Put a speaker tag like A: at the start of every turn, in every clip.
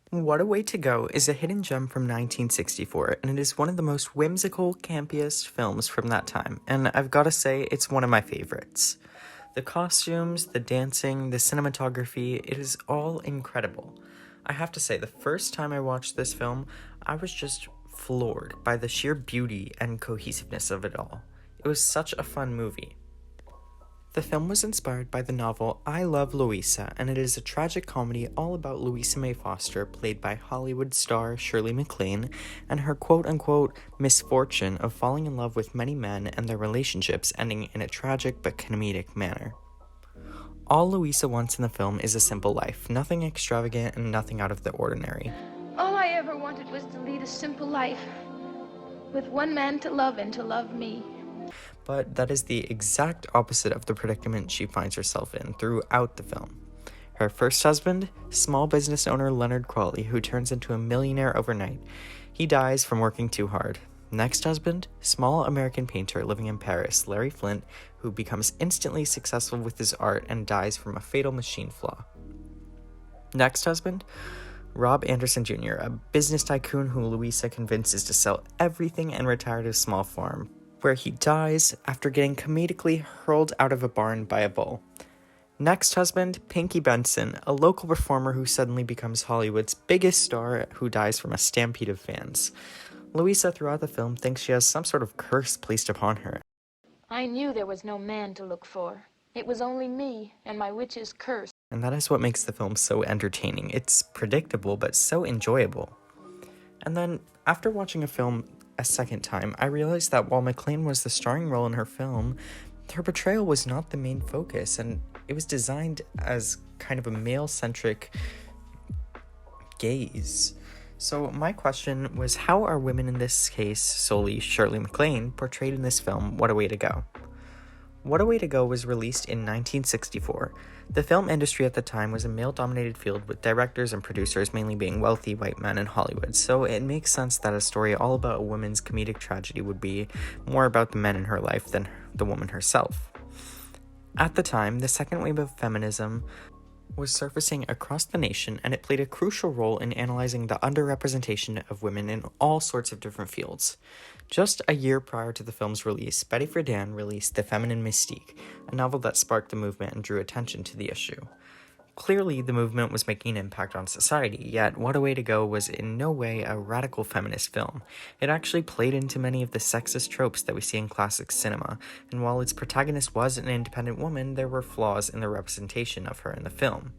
A: What a Way to Go is a hidden gem from 1964, and it is one of the most whimsical, campiest films from that time, and I've gotta say, it's one of my favorites. The costumes, the dancing, the cinematography, it is all incredible. I have to say, the first time I watched this film, I was just floored by the sheer beauty and cohesiveness of it all. It was such a fun movie. The film was inspired by the novel I Love Louisa, and it is a tragic comedy all about Louisa May Foster, played by Hollywood star Shirley MacLaine, and her quote-unquote misfortune of falling in love with many men and their relationships ending in a tragic but comedic manner. All Louisa wants in the film is a simple life, nothing extravagant and nothing out of the ordinary.
B: All I ever wanted was to lead a simple life, with one man to love and to love me.
A: But that is the exact opposite of the predicament she finds herself in throughout the film. Her first husband, small business owner Leonard Crawley, who turns into a millionaire overnight. He dies from working too hard. Next husband, small American painter living in Paris, Larry Flint, who becomes instantly successful with his art and dies from a fatal machine flaw. Next husband, Rob Anderson Jr., a business tycoon who Louisa convinces to sell everything and retire to a small farm, where he dies after getting comedically hurled out of a barn by a bull. Next husband, Pinky Benson, a local performer who suddenly becomes Hollywood's biggest star who dies from a stampede of fans. Louisa throughout the film thinks she has some sort of curse placed upon her.
B: I knew there was no man to look for. It was only me and my witch's curse.
A: And that is what makes the film so entertaining. It's predictable, but so enjoyable. And then, after watching a film a second time, I realized that while MacLaine was the starring role in her film, her portrayal was not the main focus, and it was designed as kind of a male-centric gaze. So my question was, how are women, in this case solely Shirley MacLaine, portrayed in this film, What a Way to Go? What a Way to Go was released in 1964. The film industry at the time was a male-dominated field, with directors and producers mainly being wealthy white men in Hollywood, so it makes sense that a story all about a woman's comedic tragedy would be more about the men in her life than the woman herself. At the time, the second wave of feminism was surfacing across the nation, and it played a crucial role in analyzing the underrepresentation of women in all sorts of different fields. Just a year prior to the film's release, Betty Friedan released The Feminine Mystique, a novel that sparked the movement and drew attention to the issue. Clearly, the movement was making an impact on society, yet What a Way to Go was in no way a radical feminist film. It actually played into many of the sexist tropes that we see in classic cinema, and while its protagonist was an independent woman, there were flaws in the representation of her in the film.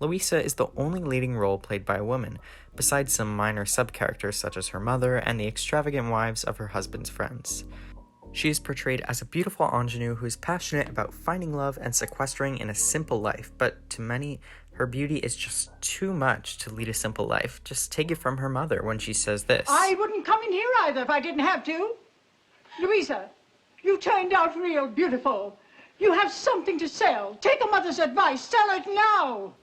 A: Louisa is the only leading role played by a woman, besides some minor sub-characters such as her mother and the extravagant wives of her husband's friends. She is portrayed as a beautiful ingenue who is passionate about finding love and sequestering in a simple life, but to many, her beauty is just too much to lead a simple life. Just take it from her mother when she says this.
C: I wouldn't come in here either if I didn't have to. Louisa, you turned out real beautiful. You have something to sell. Take a mother's advice. Sell it now.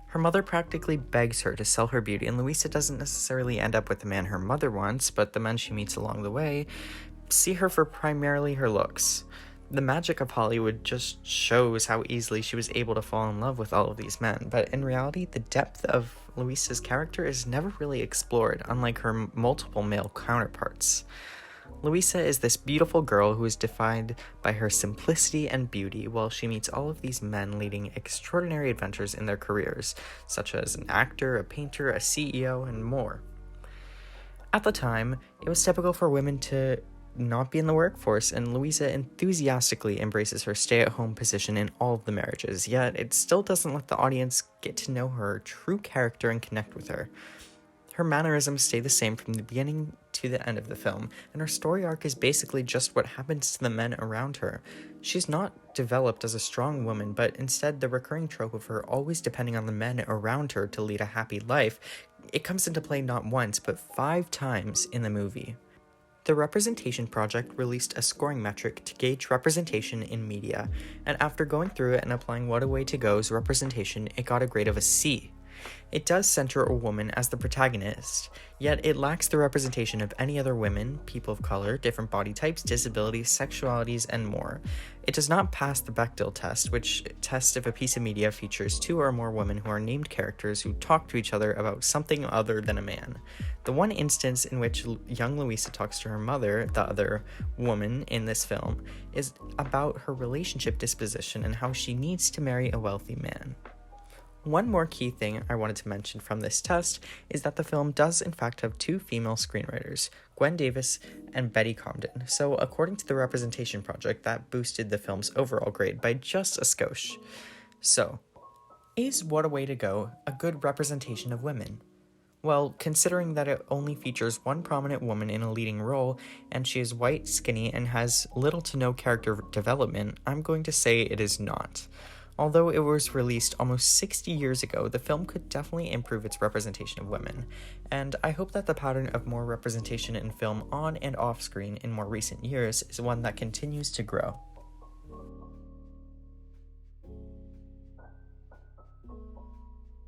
A: Her mother practically begs her to sell her beauty, and Louisa doesn't necessarily end up with the man her mother wants, but the men she meets along the way see her for primarily her looks. The magic of Hollywood just shows how easily she was able to fall in love with all of these men, but in reality, the depth of Louisa's character is never really explored, unlike her multiple male counterparts. Louisa is this beautiful girl who is defined by her simplicity and beauty, while she meets all of these men leading extraordinary adventures in their careers, such as an actor, a painter, a CEO, and more. At the time, it was typical for women to not be in the workforce, and Louisa enthusiastically embraces her stay-at-home position in all of the marriages, yet it still doesn't let the audience get to know her true character and connect with her. Her mannerisms stay the same from the beginning to the end of the film, and her story arc is basically just what happens to the men around her. She's not developed as a strong woman, but instead the recurring trope of her always depending on the men around her to lead a happy life, it comes into play not once, but 5 times in the movie. The Representation Project released a scoring metric to gauge representation in media, and after going through it and applying What a Way to Go's representation, it got a grade of a C. It does center a woman as the protagonist, yet it lacks the representation of any other women, people of color, different body types, disabilities, sexualities, and more. It does not pass the Bechdel test, which tests if a piece of media features two or more women who are named characters who talk to each other about something other than a man. The one instance in which young Louisa talks to her mother, the other woman in this film, is about her relationship disposition and how she needs to marry a wealthy man. One more key thing I wanted to mention from this test is that the film does in fact have two female screenwriters, Gwen Davis and Betty Comden, so according to the Representation Project, that boosted the film's overall grade by just a skosh. So, is What a Way to Go a good representation of women? Well, considering that it only features one prominent woman in a leading role, and she is white, skinny, and has little to no character development, I'm going to say it is not. Although it was released almost 60 years ago, the film could definitely improve its representation of women, and I hope that the pattern of more representation in film on and off screen in more recent years is one that continues to grow.